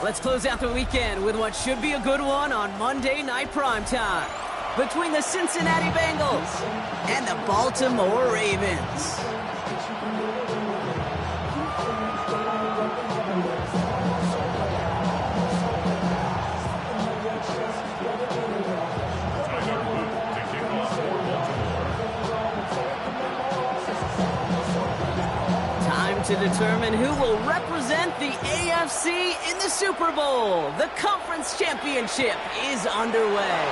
Let's close out the weekend with what should be a good one on Monday Night Primetime between the Cincinnati Bengals and the Baltimore Ravens. To determine who will represent the AFC in the Super Bowl. The conference championship is underway.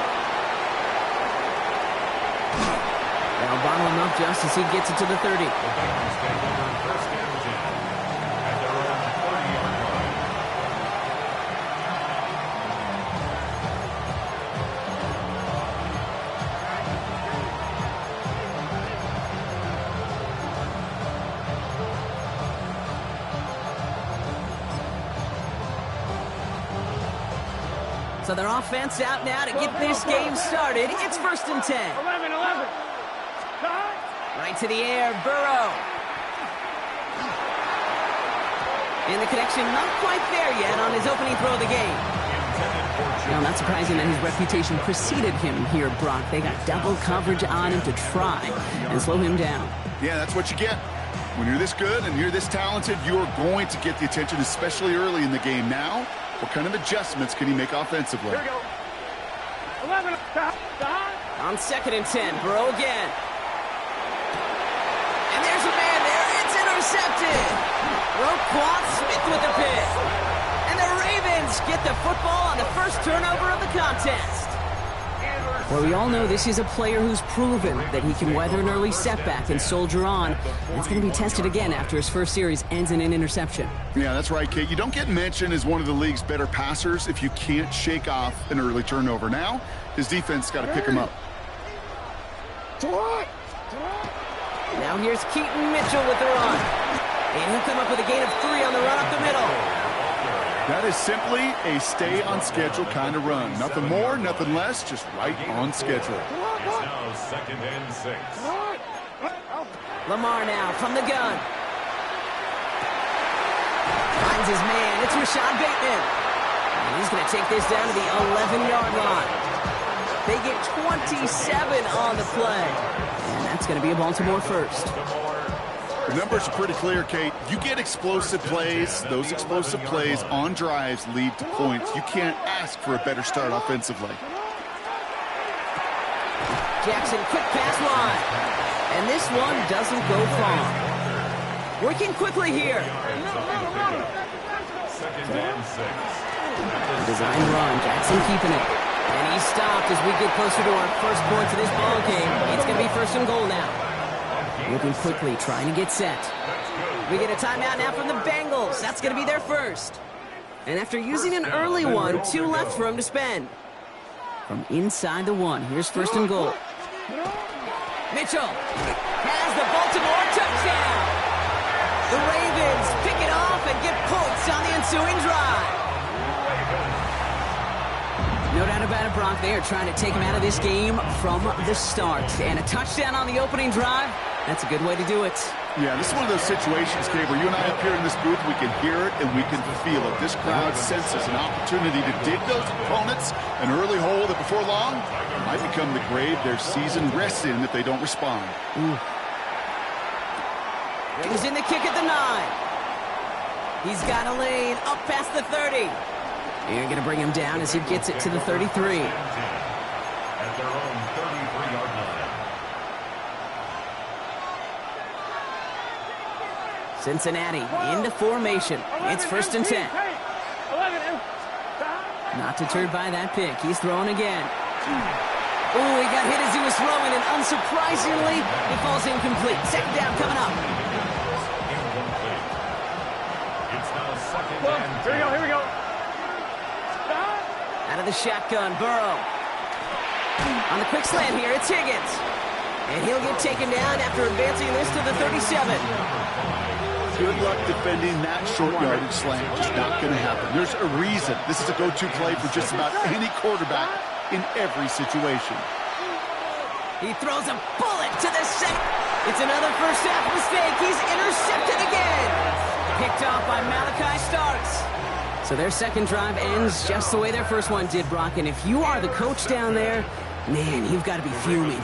They'll bottle him up just as he gets it to the 30. So their offense out now to get this game started. It's 1st and 10. 11. Right to the air, Burrow. And the connection not quite there yet on his opening throw of the game. Now, not surprising that his reputation preceded him here, Brock. They got double coverage on him to try and slow him down. Yeah, that's what you get. When you're this good and you're this talented, you're going to get the attention, especially early in the game. Now, what kind of adjustments can he make offensively? Here we go. 11. On 2nd and 10, Burrow again. And there's a man there. It's intercepted. Roquan Smith with the pick. And the Ravens get the football on the first turnover of the contest. Well, we all know this is a player who's proven that he can weather an early setback and soldier on. It's going to be tested again after his first series ends in an interception. Yeah, that's right, Kate. You don't get mentioned as one of the league's better passers if you can't shake off an early turnover. Now, his defense got to pick him up. Now here's Keaton Mitchell with the run. And he'll come up with a gain of 3 on the run up the middle. That is simply a stay-on-schedule kind of run. Nothing more, nothing less, just right on schedule. It's now 2nd and 6. Lamar now from the gun. Finds his man. It's Rashad Bateman. And he's going to take this down to the 11-yard line. They get 27 on the play. And that's going to be a Baltimore first. The numbers are pretty clear, Kate. You get explosive plays. Those explosive plays on drives lead to points. You can't ask for a better start offensively. Jackson, quick pass line. And this one doesn't go far. Working quickly here. 2nd and 6. Design run. Jackson keeping it. And he's stopped as we get closer to our first points of this ball game. It's going to be 1st and goal now. Moving quickly, trying to get set. We get a timeout now from the Bengals. That's going to be their first. And after using an early one, 2 left for him to spend. From inside the 1, here's 1st and goal. Mitchell has the Baltimore touchdown. The Ravens pick it off and get points on the ensuing drive. No doubt about it, Brock. They are trying to take him out of this game from the start. And a touchdown on the opening drive, that's a good way to do it. Yeah, this is one of those situations, Kate, where you and I up here in this booth, we can hear it and we can feel it. This crowd senses an opportunity to dig those opponents an early hole that before long might become the grave their season rests in if they don't respond. Brings in the kick at the 9. He's got a lane up past the 30. You're going to bring him down as he gets it to the 33. At their own 33-yard line. Cincinnati into formation. It's 1st and 10. Not deterred by that pick. He's throwing again. Oh, he got hit as he was throwing, and unsurprisingly, he falls incomplete. 2nd down coming up. Incomplete. It's now 2nd and 10. Here we go. Out of the shotgun, Burrow. On the quick slant here, it's Higgins. And he'll get taken down after advancing this to the 37. Good luck defending that short yardage slant. Just not going to happen. There's a reason. This is a go-to play for just about any quarterback in every situation. He throws a bullet to the second. It's another first half mistake. He's intercepted again. Picked off by Malachi Starks. So their second drive ends just the way their first one did, Brock. And if you are the coach down there, man, you've got to be fuming.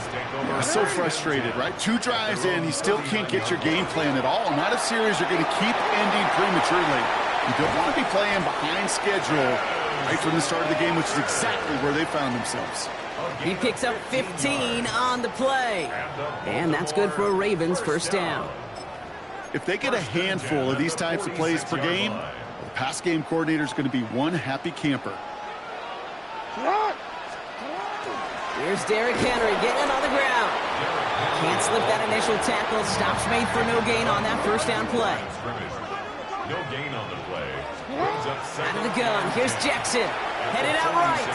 So frustrated, right? 2 drives in, you still can't get your game plan at all. Not a series you're going to keep ending prematurely. You don't want to be playing behind schedule right from the start of the game, which is exactly where they found themselves. He picks up 15 on the play. And that's good for a Ravens first down. If they get a handful of these types of plays per game, the pass game coordinator is going to be one happy camper. Here's Derrick Henry getting it on the ground. Can't slip that initial tackle. Stops made for no gain on that first down play. No gain on the play. Out of the gun. Here's Jackson. Headed out right.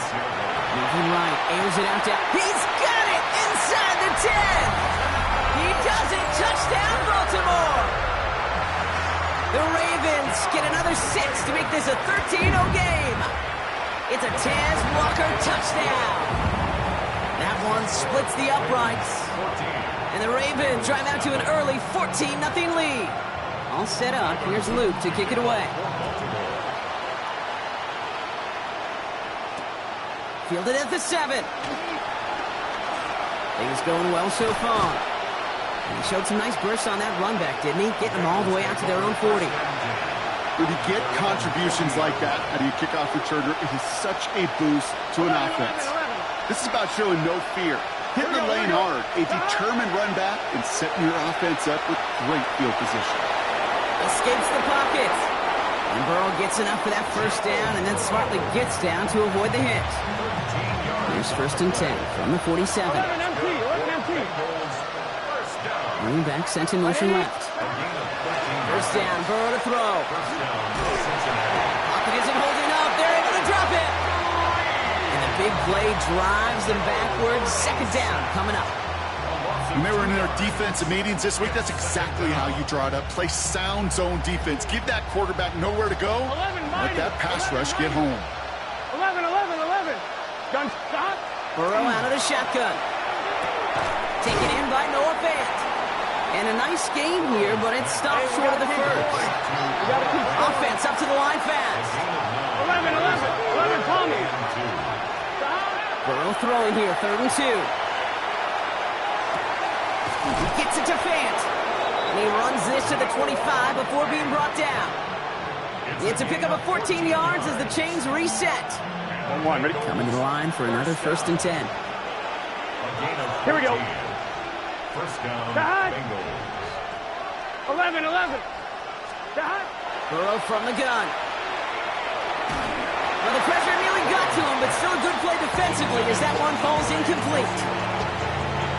Moving right. Airs it out down. He's got it inside the 10. He does it. Touchdown, Baltimore. The Ravens get another 6 to make this a 13-0 game. It's a Taz Walker touchdown. That one splits the uprights. And the Ravens drive out to an early 14-0 lead. All set up. Here's Luke to kick it away. Fielded at the 7. Things going well so far. And he showed some nice bursts on that run back, didn't he? Getting them all the way out to their own 40. When you get contributions like that out of your kickoff returner, it is such a boost to an offense. This is about showing no fear, hitting the lane hard, a determined run back, and setting your offense up with great field position. Escapes the pocket. And Burrow gets enough for that first down and then smartly gets down to avoid the hit. Here's 1st and 10 from the 47. Moving back, sent in motion left. First down, Burrow to throw. Pocket isn't holding up. They're able to drop it. And the big play drives them backwards. Second down coming up. When they were in their defensive meetings this week, that's exactly how you draw it up. Play sound zone defense. Give that quarterback nowhere to go. Let that pass rush get home. 11. Gun stop. Burrow out of the shotgun. Taken in by Noah Fant. And a nice game here, but it stops short of the first. Offense up to the line fast. 11, Tommy. Burrow throwing here, 3rd and 2. He gets it to Fant. And he runs this to the 25 before being brought down. It's a pickup of 14 yards as the chains reset. 1-1, ready? Coming to the line for another 1st and 10. Here we go. First down, Back. Bengals. 11. Back. Burrow from the gun. Well, the pressure nearly got to him, but still a good play defensively as that one falls incomplete.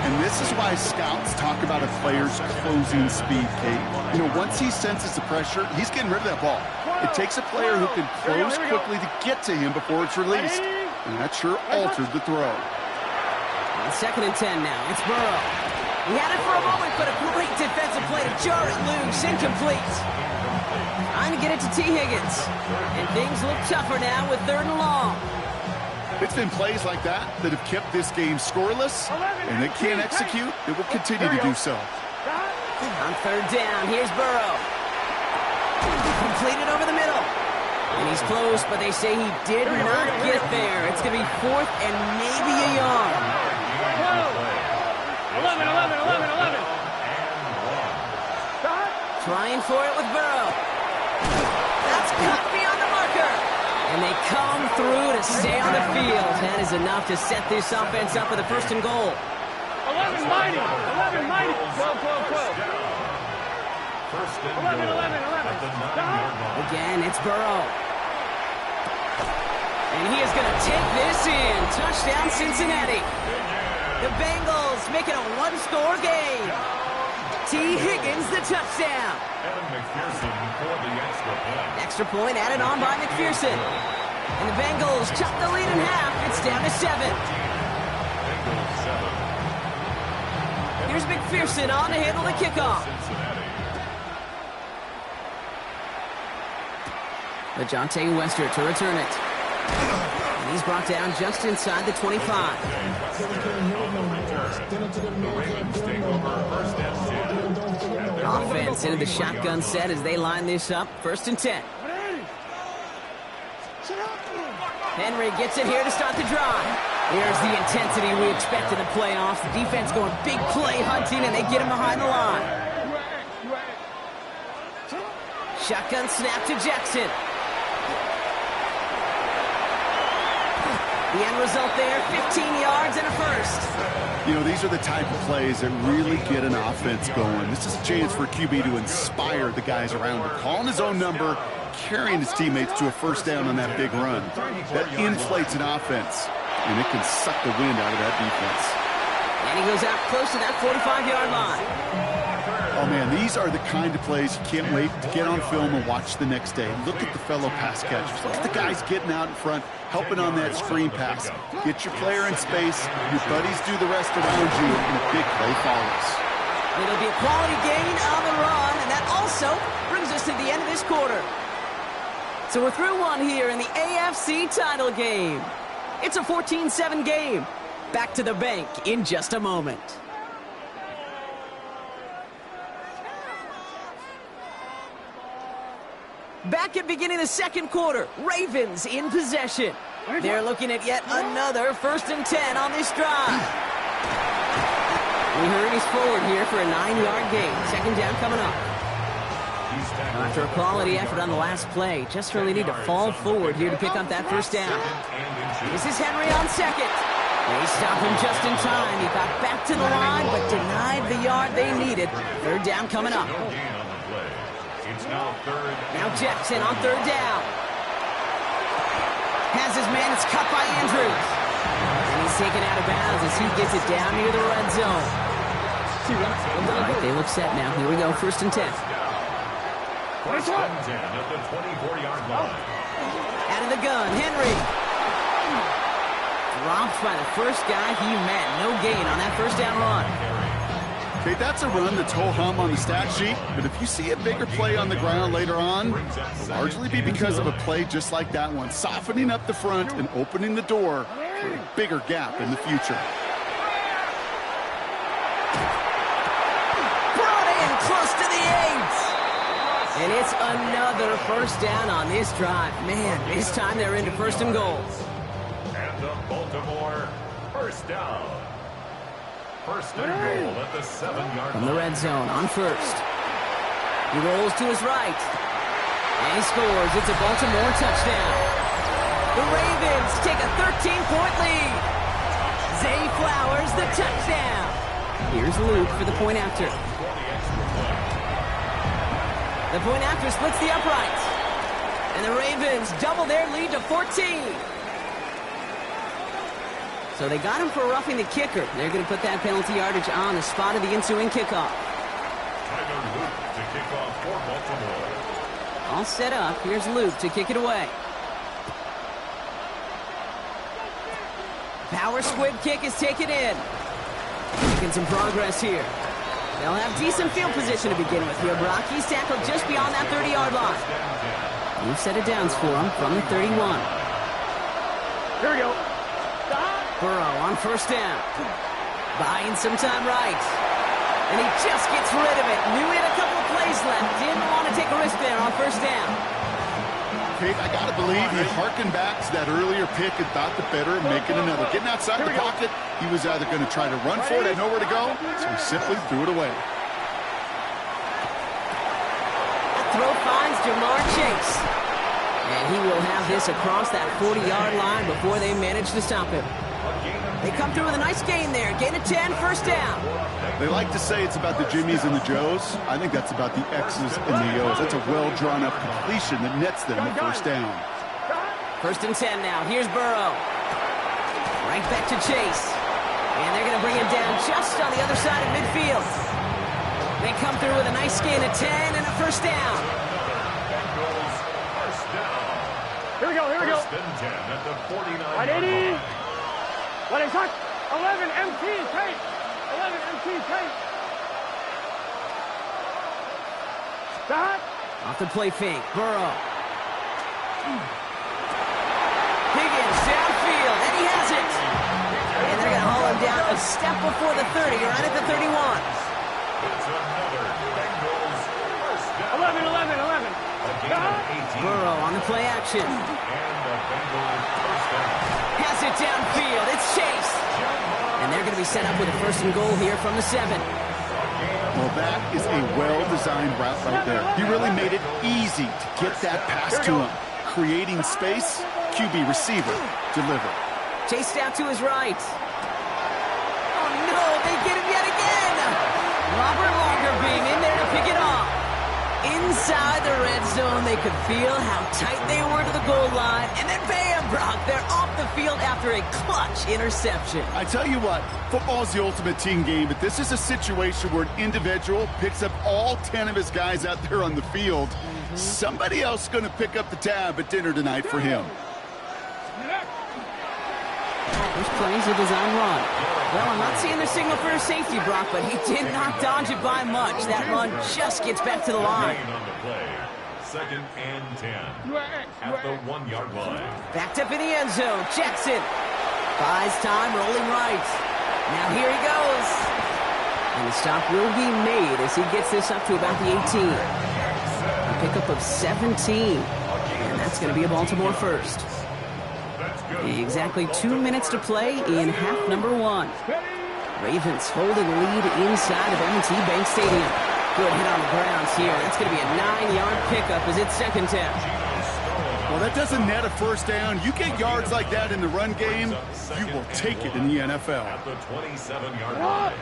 And this is why scouts talk about a player's closing speed, Kate. You know, once he senses the pressure, he's getting rid of that ball. It takes a player who can close quickly to get to him before it's released. And that sure altered the throw. On 2nd and 10 now, it's Burrow. He had it for a moment, but a great defensive play to jar it loose, incomplete. Trying to get it to T. Higgins. And things look tougher now with 3rd and long. It's been plays like that that have kept this game scoreless, and they can't execute. It will continue to do so. On 3rd down, here's Burrow. Completed over the middle. And he's close, but they say he did not get there. It's going to be 4th and maybe a yard. 11. Trying for it with Burrow. That's cut beyond the marker. And they come through to stay on the field. That is enough to set this offense up with a 1st and goal. 11 mighty. 12. 11. Again, it's Burrow. And he is going to take this in. Touchdown, Cincinnati. The Bengals make it a 1-score game. T. Higgins, the touchdown. Evan McPherson for the extra point. Extra point added on by McPherson. And the Bengals chop the lead in half. It's down to 7. Bengals 7. Here's McPherson on to handle the kickoff. LeJohntay Wester to return it. And he's brought down just inside the 25. Offense into the shotgun set as they line this up. 1st and 10. Henry gets it here to start the drive. Here's the intensity we expect in the playoffs. The defense going big play hunting, and they get him behind the line. Shotgun snap to Jackson. The end result there, 15 yards and a first. You know, these are the type of plays that really get an offense going. This is a chance for QB to inspire the guys around him. Calling his own number, carrying his teammates to a first down on that big run. That inflates an offense, and it can suck the wind out of that defense. And he goes out close to that 45-yard line. Oh, man, these are the kind of plays you can't wait to get on film and watch the next day. Look at the fellow pass catchers. Look at the guys getting out in front, helping on that screen pass. Get your player in space. Your buddies do the rest around you, and a big play follows. It'll be a quality gain on the run, and that also brings us to the end of this quarter. So we're through one here in the AFC title game. It's a 14-7 game. Back to the bank in just a moment. Back at beginning of the second quarter, Ravens in possession. They're looking at yet another 1st and 10 on this drive. We hurries forward here for a 9-yard gain. Second down coming up. After a quality effort on the last play, just really need to fall forward here to pick up that first down. This is Henry on second. They stop him just in time. He got back to the line, but denied the yard they needed. Third down coming up. Now Jackson on third down. Has his man. It's cut by Andrews. And he's taken out of bounds as he gets it down near the red zone. All right, they look set now. Here we go, 1st and 10. First and 10 at the 24-yard line. Out of the gun, Henry. Dropped by the first guy he met. No gain on that first down run. Okay, that's a run that's ho-hum on the stat sheet, but if you see a bigger play on the ground later on, it'll largely be because of a play just like that one, softening up the front and opening the door for a bigger gap in the future. Brought in close to the 8. And it's another first down on this drive. Man, this time they're into 1st and goal. And the Baltimore first down. First and goal at the 7-yard line. From the red zone on first. He rolls to his right. And he scores. It's a Baltimore touchdown. The Ravens take a 13-point lead. Zay Flowers, the touchdown. Here's Luke for the point after. The point after splits the uprights. And the Ravens double their lead to 14. So they got him for roughing the kicker. They're going to put that penalty yardage on the spot of the ensuing kickoff. Tyler Luke to kick off for Baltimore. All set up. Here's Luke to kick it away. Power squib kick is taken in. Making some progress here. They'll have decent field position to begin with here. Brock, he's tackled just beyond that 30-yard line. New set of downs for him from the 31. Here we go. Burrow on first down. Buying some time right. And he just gets rid of it. Knew he had a couple of plays left. Didn't want to take a risk there on first down. Kate, I got to believe he harkened back to that earlier pick and thought the better of making another. Getting outside the pocket, he was either going to try to run for it, had nowhere to go, so he simply threw it away. That throw finds Jamar Chase. And he will have this across that 40-yard line before they manage to stop him. They come through with a nice gain there. Gain of 10, first down. They like to say it's about the Jimmies and the Joes. I think that's about the X's and the O's. That's a well-drawn-up completion that nets them the first down. 1st and 10 now. Here's Burrow. Right back to Chase. And they're going to bring him down just on the other side of midfield. They come through with a nice gain of 10 and a first down. Here we go, here we go. First and 10 at the 49. Right, 80. What is that? 11 MT tape. 11 MT tape. That. Off the play fake. Burrow. Higgins downfield, and he has it. And they're going to haul him down a step before the 30, right at the 31. It's another Bengals first down. 11, 11, 11. Burrow on the play action. Has it downfield. It's Chase. And they're going to be set up with a first and goal here from the 7. Well, that is a well-designed route right there. He really made it easy to get that pass to him. Creating space, QB receiver, deliver. Chased out to his right. Oh, no, they get him yet again. Robert Longer being in there to pick it off. Inside the red zone, they could feel how tight they were to the goal line. And then bam, Brock, they're off the field after a clutch interception. I tell you what, football is the ultimate team game, but this is a situation where an individual picks up all 10 of his guys out there on the field. Somebody else is going to pick up the tab at dinner tonight for him. This plays a design run. Well, I'm not seeing the signal for a safety, Brock, but he did not dodge it by much. That run just gets back to the line. On the play. 2nd and 10 at the 1-yard line. Backed up in the end zone. Jackson buys time, rolling right. Now here he goes. And the stop will be made as he gets this up to about the 18. A pickup of 17. And that's going to be a Baltimore first. Exactly 2 minutes to play in half number 1. Ravens holding lead inside of M&T Bank Stadium. Good hit on the grounds here. That's going to be a 9-yard pickup as it's second down. Well, that doesn't net a first down. You get yards like that in the run game, you will take it in the NFL. At the 27-yard line.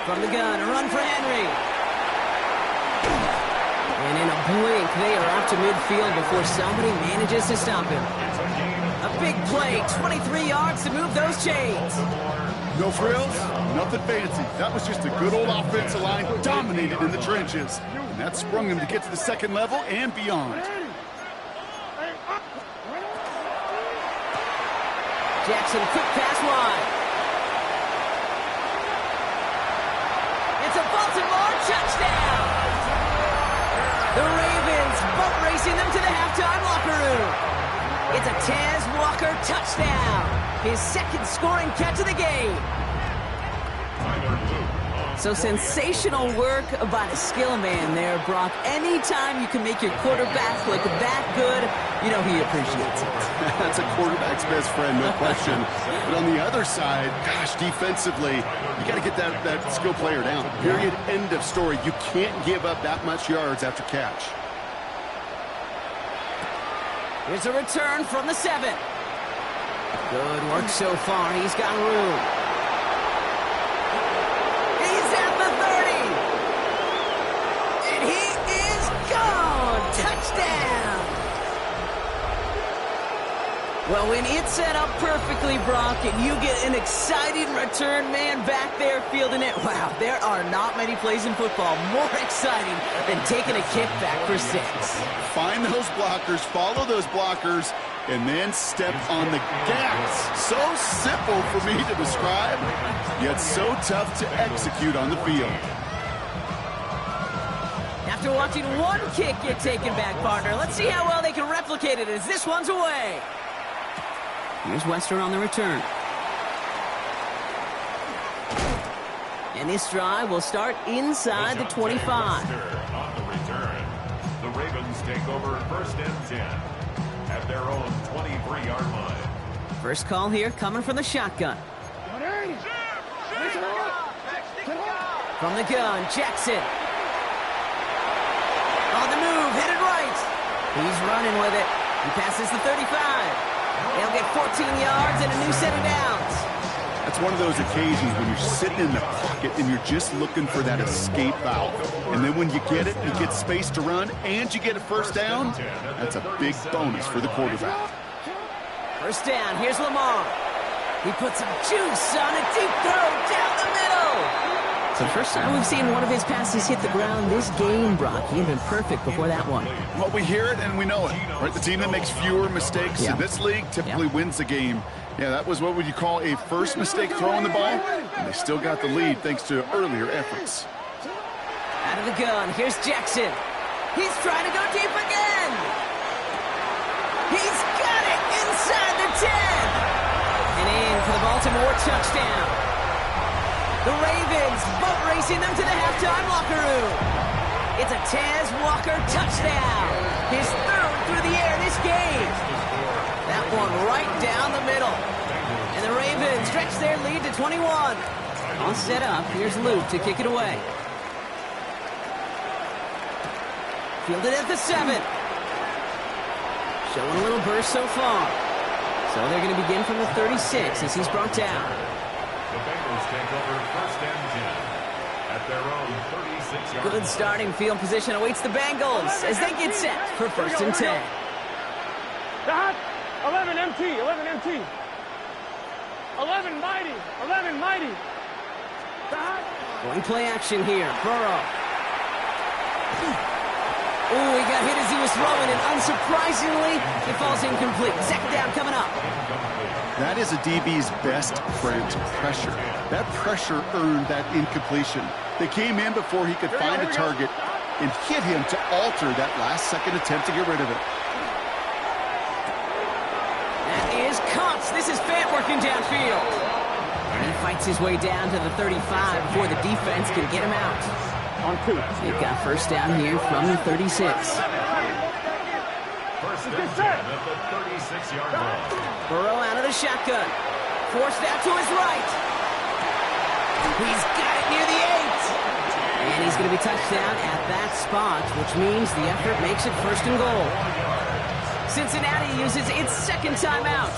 From the gun, a run for Henry. And in a blink, they are out to midfield before somebody manages to stop him. A big play, 23 yards to move those chains. No frills, nothing fancy. That was just a good old offensive line dominated in the trenches. And that sprung him to get to the second level and beyond. Jackson, quick pass wide. It's a Baltimore touchdown. The Ravens boat racing them to the halftime locker room. It's a Taz Walker touchdown. His second scoring catch of the game. So sensational work by the skill man there, Brock. Anytime you can make your quarterback look that good, you know he appreciates it. That's a quarterback's best friend, no question. But on the other side, gosh, defensively, you got to get that skill player down. Period, end of story. You can't give up that much yards after catch. Here's a return from the 7. Good work so far. He's got room. He's at the 30. And he is gone. Touchdown. Well, when it's set up perfectly, Brock, and you get an exciting return man back there fielding it, wow, there are not many plays in football more exciting than taking a kickback for 6. Find those blockers, follow those blockers, and then step on the gas. So simple for me to describe, yet so tough to execute on the field. After watching one kick get taken back, partner, let's see how well they can replicate it as this one's away. Here's Wester on the return. And this drive will start inside the 25. On the return, the Ravens take over 1st and 10 at their own 23-yard line. First call here coming from the shotgun. From the gun, Jackson. On the move, headed right. He's running with it. He passes the 35. They'll get 14 yards and a new set of downs. That's one of those occasions when you're sitting in the pocket and you're just looking for that escape valve. And then when you get it, you get space to run, and you get a first down, that's a big bonus for the quarterback. First down, here's Lamar. He puts some juice on a deep throw down the middle. So first time we've seen one of his passes hit the ground this game, Brock. He'd been perfect before that one. Well, we hear it and we know it. Right? The team that makes fewer mistakes in this league typically wins the game. Yeah, that was what would you call a first mistake throwing the ball, and they still got the lead thanks to earlier efforts. Out of the gun, here's Jackson. He's trying to go deep again. He's got it inside the 10. And in for the Baltimore touchdown. The Ravens boat racing them to the halftime locker room. It's a Taz Walker touchdown. His third through the air this game. That one right down the middle. And the Ravens stretch their lead to 21. All set up. Here's Luke to kick it away. Fielded at the 7. Showing a little burst so far. So they're going to begin from the 36 as he's brought down. The Bengals take over first and 10 at their own 36-yard. Good starting field position awaits the Bengals as they get set for first and 10. The hot. 11 MT. 11 MT. 11 mighty. 11 mighty. The hot. Going play action here. Burrow. Oh, he got hit as he was throwing, and unsurprisingly, it falls incomplete. Second down coming up. That is a DB's best friend, pressure. That pressure earned that incompletion. They came in before he could find a target and hit him to alter that last-second attempt to get rid of it. That is Cox. This is Fant working downfield. And he fights his way down to the 35 before the defense can get him out. On 2. They've got first down here from the 36. First and 10 at the 36-yard line. Burrow out of the shotgun. Forced out to his right. He's got it near the 8. And he's going to be touched down at that spot, which means the effort makes it first and goal. Cincinnati uses its second timeout.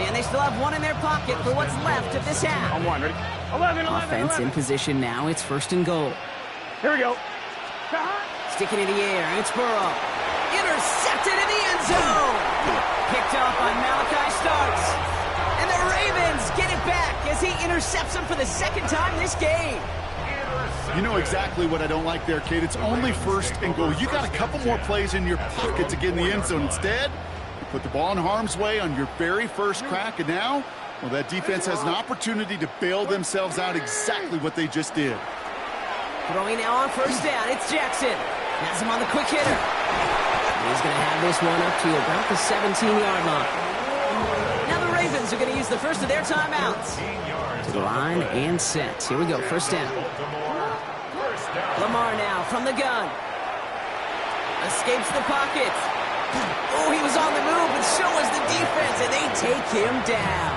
And they still have one in their pocket for what's left of this half. On 1. Ready? 11, 11, Offense 11. in position now. It's first and goal. Here we go. Sticking in the air. It's Burrow. Intercepted in the end zone. Picked off by Malachi Starks. And the Ravens get it back as he intercepts him for the second time this game. You know exactly what I don't like there, Kate. It's only first and goal. You got a couple more plays in your pocket to get in the end zone. Instead, you put the ball in harm's way on your very first crack, and now, well, that defense has an opportunity to bail themselves out exactly what they just did. Throwing now on first down. It's Jackson. Has him on the quick hitter. He's going to have this one up to about the 17-yard line. Now the Ravens are going to use the first of their timeouts. To the line and set. Here we go. First down. Lamar now from the gun. Escapes the pocket. Oh, he was on the move, but so was the defense, and they take him down.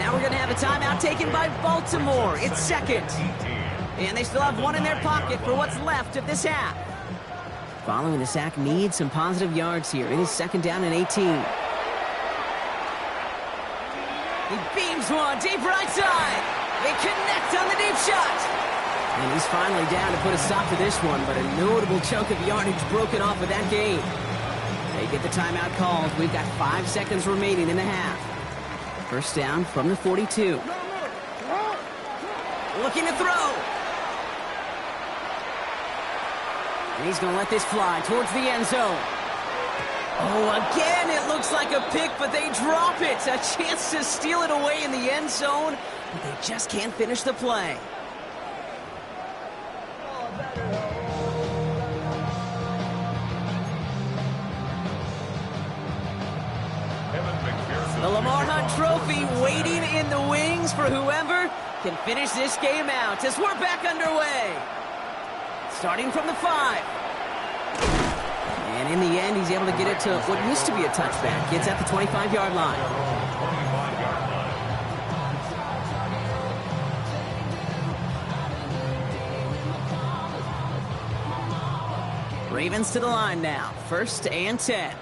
Now we're going to have a timeout taken by Baltimore. It's second. And they still have one in their pocket for what's left of this half. Following the sack needs some positive yards here. It is second down and 18. He beams one deep right side. They connect on the deep shot. And he's finally down to put a stop to this one, but a notable chunk of yardage broken off of that game. They get the timeout called. We've got 5 seconds remaining in the half. First down from the 42. Looking to throw. And he's going to let this fly towards the end zone. Oh, again, it looks like a pick, but they drop it. A chance to steal it away in the end zone, but they just can't finish the play. The Lamar Hunt Trophy waiting in the wings for whoever can finish this game out as we're back underway. Starting from the 5. And in the end, he's able to get it to what used to be a touchback. It's at the 25-yard line. Ravens to the line now. First and 10.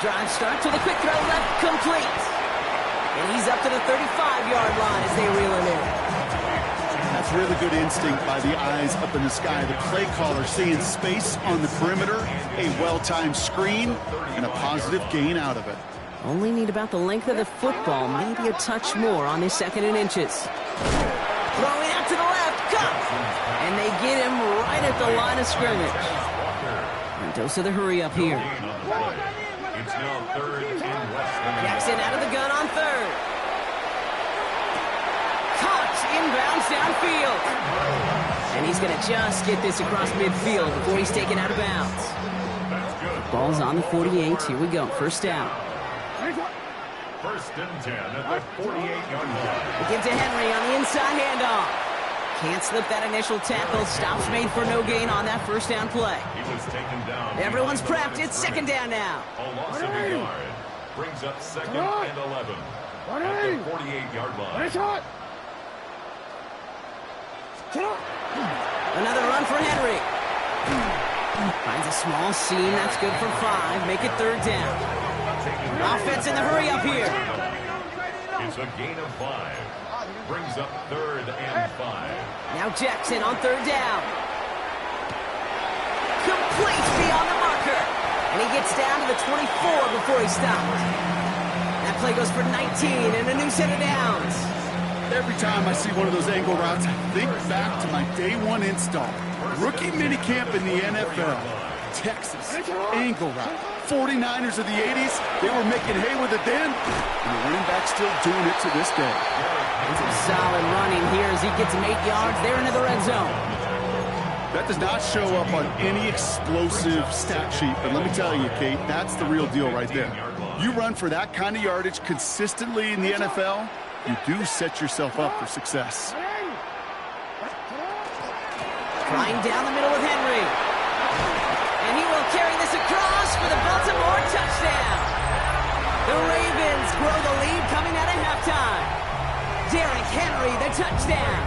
Drive starts with a quick throw left complete. And he's up to the 35-yard line as they reel him in. That's really good instinct by the eyes up in the sky. The play caller seeing space on the perimeter, a well-timed screen, and a positive gain out of it. Only need about the length of the football, maybe a touch more on this second and inches. Throwing out to the left, cut! And they get him right at the line of scrimmage. And dose of the hurry up here. It's now third and less than Jackson out of the gun on third. Caught inbounds downfield. And he's going to just get this across midfield before he's taken out of bounds. Ball's on the 48. Here we go. First down. First and 10 at the 48-yard line. Give to Henry on the inside handoff. Can't slip that initial tackle. Stops made for no gain on that first down play. He was taken down. Everyone's prepped. It's second down now. A loss of a yard. Brings up second and 11 at the 48-yard line. Another run for Henry. Finds a small seam. That's good for 5. Make it third down. Offense in the hurry up here. It's a gain of 5. Brings up third and 5. Now Jackson on third down. Complete beyond the marker. And he gets down to the 24 before he stops. That play goes for 19 and a new set of downs. Every time I see one of those angle routes, I think back to my day one install. Rookie minicamp in the NFL. Texas, angle route. 49ers of the 80s, they were making hay with it then, and the running back's still doing it to this day. Some solid running here as he gets him 8 yards there into the red zone. That does not show up on any explosive stat sheet, but let me tell you, Kate, that's the real deal right there. You run for that kind of yardage consistently in the NFL, you do set yourself up for success. Flying down the middle with Henry. And he will carry this across for the Baltimore touchdown. The Ravens grow the lead coming out of halftime. Derrick Henry, the touchdown.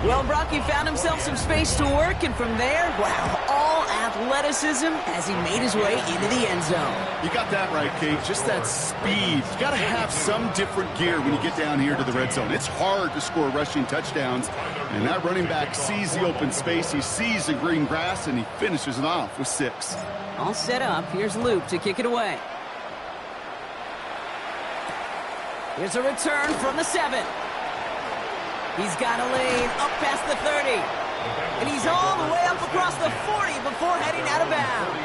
Well, Brocky found himself some space to work, and from there, wow, all athleticism as he made his way into the end zone. You got that right, Kate. Just that speed. You got to have some different gear when you get down here to the red zone. It's hard to score rushing touchdowns, and that running back sees the open space, he sees the green grass, and he finishes it off with 6. All set up. Here's Luke to kick it away. Here's a return from the 7. He's got a lane up past the 30. And he's all the way up across the 40 before heading out of bounds.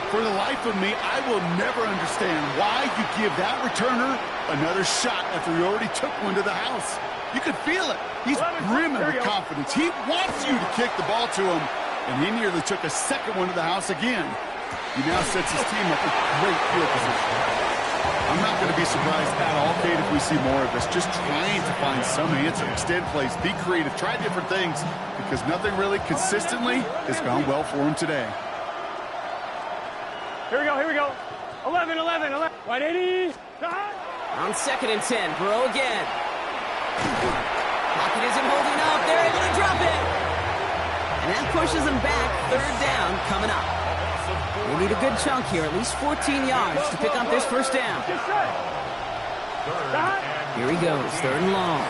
For the life of me, I will never understand why you give that returner another shot after he already took one to the house. You could feel it. He's brimming with confidence. He wants you to kick the ball to him, and he nearly took a second one to the house again. He now sets his team up with great field position. I'm not going to be surprised at all, Kate, if we see more of this. Just trying to find some answer, extend plays, be creative, try different things, because nothing really consistently has gone well for him today. Here we go. 11. Wide 80. On second and 10, Burrow again. Pocket isn't holding up. They're able to drop it. And that pushes them back. Third down coming up. They need a good chunk here, at least 14 yards to pick up this first down. Here he goes, third and long.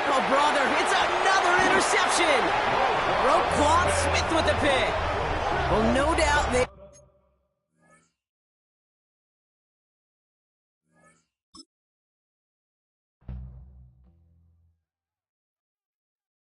Oh, brother, it's another interception. Roquan Smith with the pick. Well, no doubt they...